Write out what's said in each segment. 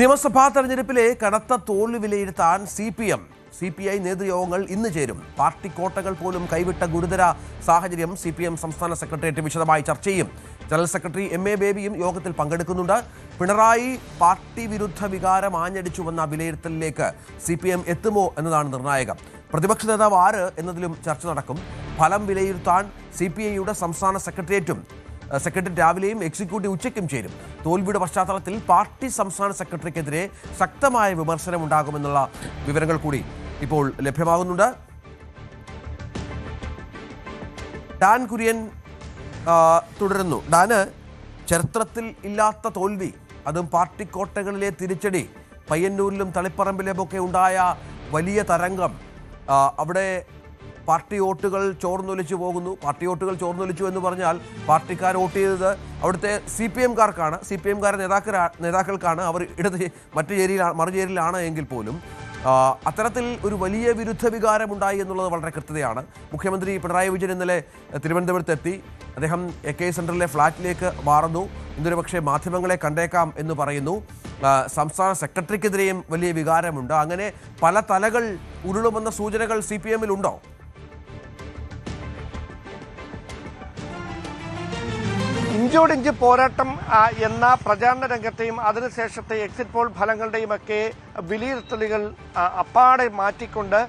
നിയമസഭാ തെരഞ്ഞെടുപ്പിലെ കനത്ത തോൽവി വിലയിരുത്താൻ CPI നേതൃയോഗങ്ങൾ ഇന്ന് ചേരും. പാർട്ടി കോട്ടകൾ പോലും കൈവിട്ട ഗുരുതര സാഹചര്യം CPM സംസ്ഥാന സെക്രട്ടേറിയറ്റ് വിശദമായി ചർച്ച ചെയ്യും. ജനറൽ സെക്രട്ടറി MA ബേബിയും യോഗത്തിൽ പങ്കെടുക്കുന്നുണ്ട്. പിണറായി പാർട്ടി വിരുദ്ധ വികാരം ആഞ്ഞടിച്ചുവെന്ന വിലയിരുത്തലിലേക്ക് CPM എത്തുമോ എന്നതാണ് നിർണായകം. പ്രതിപക്ഷ നേതാവ് ആര് എന്നതിലും ചർച്ച നടക്കും. ഫലം വിലയിരുത്താൻ CPIയുടെ സംസ്ഥാന സെക്രട്ടേറിയറ്റ് രാവിലെയും എക്സിക്യൂട്ടീവ് ഉച്ചയ്ക്കും ചേരും. തോൽവിയുടെ പശ്ചാത്തലത്തിൽ പാർട്ടി സംസ്ഥാന സെക്രട്ടറിക്കെതിരെ ശക്തമായ വിമർശനമുണ്ടാകുമെന്നുള്ള വിവരങ്ങൾ കൂടി ഇപ്പോൾ ലഭ്യമാകുന്നുണ്ട്. ഡാൻ കുര്യൻ തുടരുന്നു. ഡാന്, ചരിത്രത്തിൽ ഇല്ലാത്ത തോൽവി, അതും പാർട്ടി കോട്ടകളിലെ തിരിച്ചടി, പയ്യന്നൂരിലും തളിപ്പറമ്പിലുമൊക്കെ ഉണ്ടായ വലിയ തരംഗം, അവിടെ പാർട്ടി വോട്ടുകൾ ചോർന്നൊലിച്ചു പോകുന്നു. പാർട്ടി വോട്ടുകൾ ചോർന്നൊലിച്ചു എന്ന് പറഞ്ഞാൽ പാർട്ടിക്കാർ വോട്ട് ചെയ്തത് അവിടുത്തെ CPMകാർക്കാണ്, CPMകാരുടെ നേതാക്കൾക്കാണ്. അവർ മറുചേരിയിലാണ് എങ്കിൽ പോലും അത്തരത്തിൽ ഒരു വലിയ വിരുദ്ധ വികാരമുണ്ടായി എന്നുള്ളത് വളരെ കൃത്യതയാണ്. മുഖ്യമന്ത്രി പിണറായി വിജയൻ ഇന്നലെ തിരുവനന്തപുരത്തെത്തി. അദ്ദേഹം AK സെൻറ്ററിലെ ഫ്ളാറ്റിലേക്ക് മാറുന്നു. ഇന്നൊരു പക്ഷേ മാധ്യമങ്ങളെ കണ്ടേക്കാം എന്ന് പറയുന്നു. സംസ്ഥാന സെക്രട്ടറിക്കെതിരെയും വലിയ വികാരമുണ്ട്. അങ്ങനെ പല തലകൾ ഉരുളുമെന്ന സൂചനകൾ CPMലുണ്ടോ? ഇഞ്ചോടിഞ്ച് പോരാട്ടം എന്ന പ്രചാരണ രംഗത്തെയും അതിനുശേഷത്തെ എക്സിറ്റ് പോൾ ഫലങ്ങളുടെയുമൊക്കെ വിലയിരുത്തലുകൾ അപ്പാടെ മാറ്റിക്കൊണ്ട്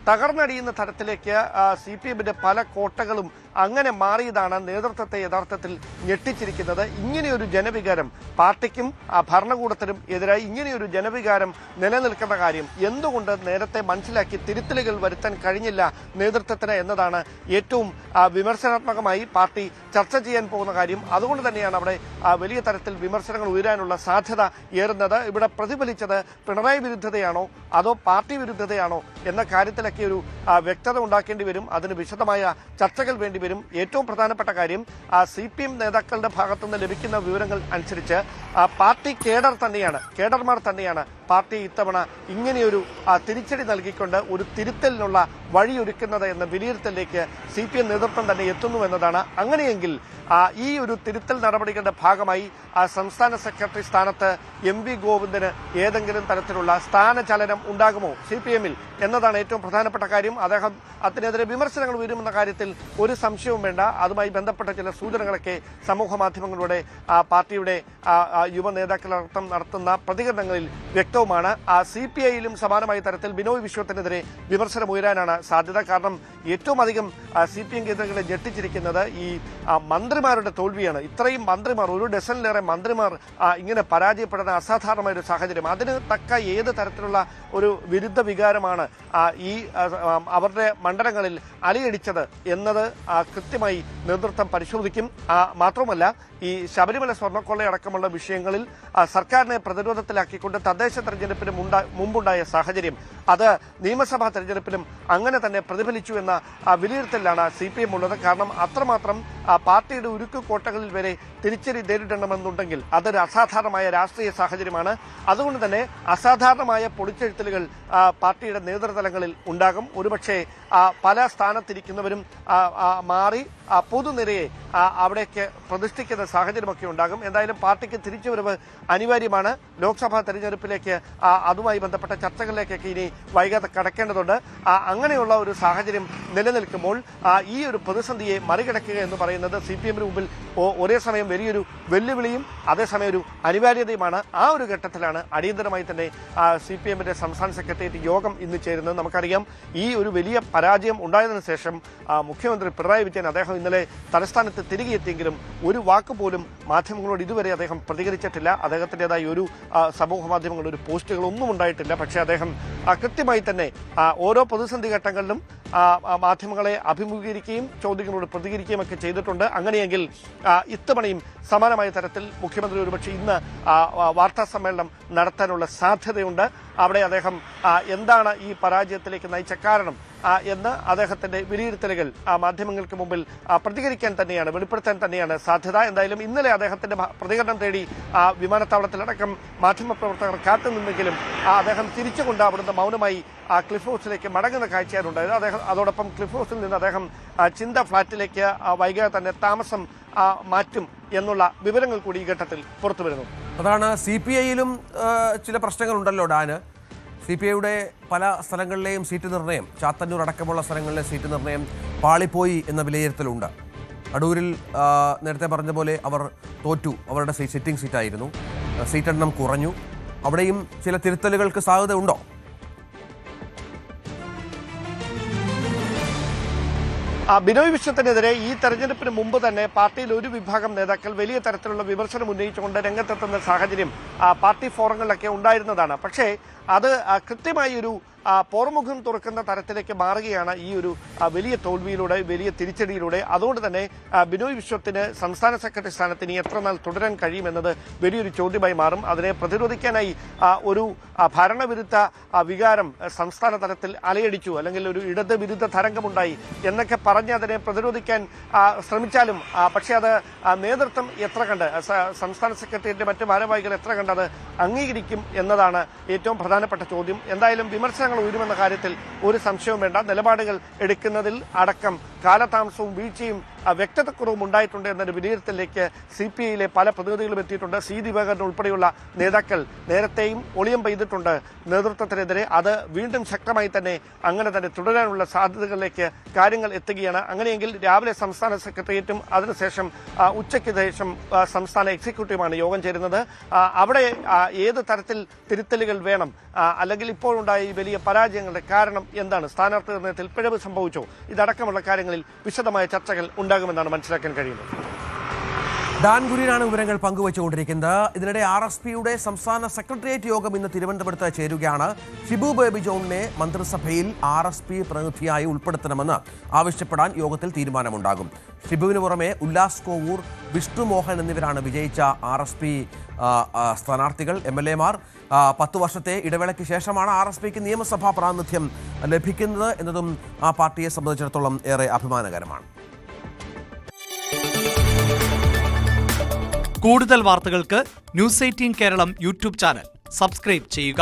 തകർന്നടിയുന്ന തരത്തിലേക്ക് CPMന്റെ പല കോട്ടകളും അങ്ങനെ മാറിയതാണ് നേതൃത്വത്തെ യഥാർത്ഥത്തിൽ ഞെട്ടിച്ചിരിക്കുന്നത്. ഇങ്ങനെയൊരു ജനവികാരം പാർട്ടിക്കും ഭരണകൂടത്തിനും എതിരായി ഇങ്ങനെയൊരു ജനവികാരം നിലനിൽക്കുന്ന കാര്യം എന്തുകൊണ്ട് നേരത്തെ മനസ്സിലാക്കി തിരുത്തലുകൾ വരുത്താൻ കഴിഞ്ഞില്ല നേതൃത്വത്തിന് എന്നതാണ് ഏറ്റവും വിമർശനാത്മകമായി പാർട്ടി ചർച്ച ചെയ്യാൻ പോകുന്ന കാര്യം. അതുകൊണ്ട് തന്നെയാണ് അവിടെ വലിയ തരത്തിൽ വിമർശനങ്ങൾ ഉയരാനുള്ള സാധ്യത ഏറുന്നത്. ഇവിടെ പ്രതിഫലിച്ചത് പിണറായി വിരുദ്ധതയാണോ അതോ പാർട്ടി വിരുദ്ധതയാണോ എന്ന കാര്യത്തിലൊക്കെ ഒരു വ്യക്തത ഉണ്ടാക്കേണ്ടി വരും. അതിന് വിശദമായ ചർച്ചകൾ വേണ്ടി വരും. ഏറ്റവും പ്രധാനപ്പെട്ട കാര്യം CPM നേതാക്കളുടെ ഭാഗത്തുനിന്ന് ലഭിക്കുന്ന വിവരങ്ങൾ അനുസരിച്ച് പാർട്ടി കേഡർമാർ തന്നെയാണ് പാർട്ടി ഇത്തവണ ഇങ്ങനെയൊരു തിരിച്ചടി നൽകിക്കൊണ്ട് ഒരു തിരുത്തലിനുള്ള വഴിയൊരുക്കുന്നത് എന്ന വിലയിരുത്തലിലേക്ക് CPM നേതൃത്വം തന്നെ എത്തുന്നു എന്നതാണ്. അങ്ങനെയെങ്കിൽ ഈ ഒരു തിരുത്തൽ നടപടികളുടെ ഭാഗമായി സംസ്ഥാന സെക്രട്ടറി സ്ഥാനത്ത് MV ഗോവിന്ദന് ഏതെങ്കിലും തരത്തിലുള്ള സ്ഥാനചലനം ഉണ്ടാകുമോ CPMൽ എന്നതാണ് ഏറ്റവും പ്രധാനപ്പെട്ട കാര്യം. അതിനെതിരെ വിമർശനങ്ങൾ ഉയരുമെന്ന കാര്യത്തിൽ ഒരു സംശയവും വേണ്ട. അതുമായി ബന്ധപ്പെട്ട ചില സൂചനകളൊക്കെ സമൂഹ മാധ്യമങ്ങളിലൂടെ പാർട്ടിയുടെ യുവ നേതാക്കളടക്കം നടത്തുന്ന പ്രതികരണങ്ങളിൽ വ്യക്തവുമാണ്. CPIയിലും സമാനമായ തരത്തിൽ ബിനോയ് വിശ്വത്തിനെതിരെ വിമർശനം ഉയരാനാണ് സാധ്യത. കാരണം ഏറ്റവും അധികം CPM കേന്ദ്രങ്ങളെ ഞെട്ടിച്ചിരിക്കുന്നത് ഈ മന്ത്രിമാരുടെ തോൽവിയാണ്. ഇത്രയും മന്ത്രിമാർ, ഒരു ഡസനിലേറെ മന്ത്രിമാർ ഇങ്ങനെ പരാജയപ്പെടുന്ന അസാധാരണമായ ഒരു സാഹചര്യം, അതിന് തക്ക ഏത് തരത്തിലുള്ള ഒരു വിരുദ്ധ വികാരമാണ് ഈ അവരുടെ മണ്ഡലങ്ങളിൽ അലയടിച്ചത് എന്നത് കൃത്യമായി നേതൃത്വം പരിശോധിക്കും. മാത്രമല്ല, ഈ ശബരിമല സ്വർണ്ണക്കൊള്ളയടക്കമുള്ള വിഷയങ്ങളിൽ സർക്കാരിനെ പ്രതിരോധത്തിലാക്കിക്കൊണ്ട് തദ്ദേശ തെരഞ്ഞെടുപ്പിന് മുമ്പുണ്ടായ സാഹചര്യം അത് നിയമസഭാ തെരഞ്ഞെടുപ്പിലും അങ്ങനെ തന്നെ പ്രതിഫലിച്ചു എന്ന വിലയിരുത്തലാണ് CPM ഉള്ളത്. കാരണം അത്രമാത്രം പാർട്ടിയുടെ ഉരുക്കു കോട്ടകളിൽ വരെ തിരിച്ചടി നേരിടണമെന്നുണ്ടെങ്കിൽ അതൊരു അസാധാരണമായ രാഷ്ട്രീയ സാഹചര്യമാണ്. അതുകൊണ്ട് തന്നെ അസാധാരണമായ പൊളിച്ചെഴുത്തലുകൾ പാർട്ടിയുടെ നേതൃതലങ്ങളിൽ ഉണ്ടാകും. ഒരുപക്ഷെ പല സ്ഥാനത്തിരിക്കുന്നവരും മാറി പൊതുനിരയെ അവിടേക്ക് പ്രതിഷ്ഠിക്കുന്ന സാഹചര്യമൊക്കെ ഉണ്ടാകും. എന്തായാലും പാർട്ടിക്ക് തിരിച്ചുവരവ് അനിവാര്യമാണ്. ലോക്സഭാ തെരഞ്ഞെടുപ്പിലേക്ക് അതുമായി ബന്ധപ്പെട്ട ചർച്ചകളിലേക്കൊക്കെ ഇനി വൈകാതെ കടക്കേണ്ടതുണ്ട്. അങ്ങനെയുള്ള ഒരു സാഹചര്യം നിലനിൽക്കുമ്പോൾ ഈ ഒരു പ്രതിസന്ധിയെ മറികടക്കുക എന്ന് പറയുന്നത് CPMന് മുമ്പിൽ ഒരേ സമയം വലിയൊരു വെല്ലുവിളിയും അതേസമയം ഒരു അനിവാര്യതയുമാണ്. ആ ഒരു ഘട്ടത്തിലാണ് അടിയന്തരമായി തന്നെ CPMന്റെ സംസ്ഥാന സെക്രട്ടേറിയറ്റ് യോഗം ഇന്ന് ചേരുന്നത്. നമുക്കറിയാം, ഈ ഒരു വലിയ പരാജയം ഉണ്ടായതിനു ശേഷം മുഖ്യമന്ത്രി പിണറായി വിജയൻ അദ്ദേഹം ഇന്നലെ തലസ്ഥാനത്ത് തിരികെ എത്തിയെങ്കിലും ഒരു വാക്ക് പോലും മാധ്യമങ്ങളോട് ഇതുവരെ അദ്ദേഹം പ്രതികരിച്ചിട്ടില്ല. അദ്ദേഹത്തിൻ്റെതായ ഒരു സമൂഹ മാധ്യമങ്ങളുടെ ഒരു പോസ്റ്റുകളൊന്നും ഉണ്ടായിട്ടില്ല. പക്ഷേ അദ്ദേഹം കൃത്യമായി തന്നെ ഓരോ പ്രതിസന്ധി ഘട്ടങ്ങളിലും മാധ്യമങ്ങളെ അഭിമുഖീകരിക്കുകയും ചോദ്യങ്ങളോട് പ്രതികരിക്കുകയും ഒക്കെ ചെയ്തിട്ടുണ്ട്. അങ്ങനെയെങ്കിൽ ഇത്തവണയും സമാനമായ തരത്തിൽ മുഖ്യമന്ത്രി ഒരുപക്ഷെ ഇന്ന് വാർത്താ സമ്മേളനം നടത്താനുള്ള സാധ്യതയുണ്ട്. അവിടെ അദ്ദേഹം എന്താണ് ഈ പരാജയത്തിലേക്ക് നയിച്ച കാരണം എന്ന് അദ്ദേഹത്തിന്റെ വിലയിരുത്തലുകൾ മാധ്യമങ്ങൾക്ക് മുമ്പിൽ പ്രതികരിക്കാൻ തന്നെയാണ്, വെളിപ്പെടുത്താൻ തന്നെയാണ് സാധ്യത. എന്തായാലും ഇന്നലെ അദ്ദേഹത്തിന്റെ പ്രതികരണം തേടി വിമാനത്താവളത്തിലടക്കം മാധ്യമപ്രവർത്തകർ കാത്തുനിന്നെങ്കിലും അദ്ദേഹം തിരിച്ചുകൊണ്ട് അവിടുന്ന് മൗനമായി ക്ലിഫ് ഹൗസിലേക്ക് മടങ്ങുന്ന കാഴ്ചയാണ് ഉണ്ടായത്. അതോടൊപ്പം ക്ലിഫ് ഹൗസിൽ നിന്ന് അദ്ദേഹം ചിന്ത ഫ്ളാറ്റിലേക്ക് വൈകാതെ തന്നെ താമസം മാറ്റും എന്നുള്ള വിവരങ്ങൾ കൂടി ഈ ഘട്ടത്തിൽ പുറത്തുവരുന്നു. അതാണ് CPI-യിലും ചില പ്രശ്നങ്ങളുണ്ടല്ലോ ഡാന്. CPI-യുടെ പല സ്ഥലങ്ങളിലെയും സീറ്റ് നിർണ്ണയം, ചാത്തന്നൂർ അടക്കമുള്ള സ്ഥലങ്ങളിലെ സീറ്റ് നിർണ്ണയം പാളിപ്പോയി എന്ന വിലയിരുത്തലുണ്ട്. അടൂരിൽ നേരത്തെ പറഞ്ഞ പോലെ അവർ തോറ്റു, അവരുടെ സിറ്റിംഗ് സീറ്റായിരുന്നു, സീറ്റ് എണ്ണം കുറഞ്ഞു. അവിടെയും ചില തിരുത്തലുകൾക്ക് സാധ്യത ഉണ്ടോ? ബിനോയ് വിശ്വത്തിനെതിരെ ഈ തെരഞ്ഞെടുപ്പിന് മുമ്പ് തന്നെ പാർട്ടിയിൽ ഒരു വിഭാഗം നേതാക്കൾ വലിയ തരത്തിലുള്ള വിമർശനം ഉന്നയിച്ചുകൊണ്ട് രംഗത്തെത്തുന്ന സാഹചര്യം പാർട്ടി ഫോറങ്ങളിലൊക്കെ ഉണ്ടായിരുന്നതാണ്. പക്ഷേ അത് കൃത്യമായി ഒരു പോർമുഖം തുറക്കുന്ന തരത്തിലേക്ക് മാറുകയാണ് ഈ ഒരു വലിയ തോൽവിയിലൂടെ, വലിയ തിരിച്ചടിയിലൂടെ. അതുകൊണ്ട് തന്നെ ബിനോയ് വിശ്വത്തിന് സംസ്ഥാന സെക്രട്ടറി സ്ഥാനത്ത് ഇനി എത്ര നാൾ തുടരാൻ കഴിയുമെന്നത് വലിയൊരു ചോദ്യമായി മാറും. അതിനെ പ്രതിരോധിക്കാനായി ഒരു ഭരണവിരുദ്ധ വികാരം സംസ്ഥാന തലത്തിൽ അലയടിച്ചു, അല്ലെങ്കിൽ ഒരു ഇടത് വിരുദ്ധ തരംഗമുണ്ടായി എന്നൊക്കെ പറഞ്ഞ് അതിനെ പ്രതിരോധിക്കാൻ ശ്രമിച്ചാലും പക്ഷേ അത് നേതൃത്വം എത്ര കണ്ട്, സംസ്ഥാന സെക്രട്ടറിയുടെ മറ്റ് ഭാരവാഹികൾ എത്ര കണ്ട് അത് അംഗീകരിക്കും എന്നതാണ് ഏറ്റവും പ്രധാനപ്പെട്ട ചോദ്യം. എന്തായാലും വിമർശനങ്ങൾ ഉയരുമെന്ന കാര്യത്തിൽ ഒരു സംശയവും വേണ്ട. നിലപാടുകൾ എടുക്കുന്നതിൽ അടക്കം കാലതാമസവും വീഴ്ചയും വ്യക്തതക്കുറവും ഉണ്ടായിട്ടുണ്ട് എന്നൊരു വിലയിരുത്തലിലേക്ക് CPI-യിലെ പല പ്രതിനിധികളും എത്തിയിട്ടുണ്ട്. C. ദിവാകരൻ ഉൾപ്പെടെയുള്ള നേതാക്കൾ നേരത്തെയും ഒളിയം പെയ്തിട്ടുണ്ട് നേതൃത്വത്തിനെതിരെ. അത് വീണ്ടും ശക്തമായി തന്നെ അങ്ങനെ തന്നെ തുടരാനുള്ള സാധ്യതകളിലേക്ക് കാര്യങ്ങൾ എത്തുകയാണ്. അങ്ങനെയെങ്കിൽ രാവിലെ സംസ്ഥാന സെക്രട്ടേറിയറ്റും അതിനുശേഷം ഉച്ചയ്ക്ക് ശേഷം സംസ്ഥാന എക്സിക്യൂട്ടീവുമാണ് യോഗം ചേരുന്നത്. അവിടെ ഏത് തരത്തിൽ തിരുത്തലുകൾ വേണം, അല്ലെങ്കിൽ ഇപ്പോഴുണ്ടായ ഈ വലിയ പരാജയങ്ങളുടെ കാരണം എന്താണ്, സ്ഥാനാർത്ഥി നിർണ്ണയത്തിൽ പിഴവ് സംഭവിച്ചോ, ഇതടക്കമുള്ള കാര്യങ്ങളിൽ വിശദമായ ചർച്ചകൾ ഉണ്ടാകുമെന്നാണ് മനസ്സിലാക്കാൻ കഴിയുന്നത്. ഡാൻ കുര്യനാണ് വിവരങ്ങൾ പങ്കുവച്ചുകൊണ്ടിരിക്കുന്നത്. ഇതിനിടെ RSPയുടെ സംസ്ഥാന സെക്രട്ടേറിയറ്റ് യോഗം ഇന്ന് തിരുവനന്തപുരത്ത് ചേരുകയാണ്. ഷിബു ബേബി ജോണിനെ മന്ത്രിസഭയിൽ RSP പ്രതിനിധിയായി ഉൾപ്പെടുത്തണമെന്ന് ആവശ്യപ്പെടാൻ യോഗത്തിൽ തീരുമാനമുണ്ടാകും. ഷിബുവിന് പുറമെ ഉല്ലാസ് കോവൂർ, വിഷ്ണു മോഹൻ എന്നിവരാണ് വിജയിച്ച RSP സ്ഥാനാർത്ഥികൾ. MLA-മാർ 10 വർഷത്തെ ഇടവേളയ്ക്ക് ശേഷമാണ് RSPക്ക് നിയമസഭാ പ്രാതിനിധ്യം ലഭിക്കുന്നത് എന്നതും ആ പാർട്ടിയെ സംബന്ധിച്ചിടത്തോളം ഏറെ അഭിമാനകരമാണ്. കൂടുതൽ വാർത്തകൾക്ക് News 18 Keralam YouTube channel subscribe ചെയ്യുക.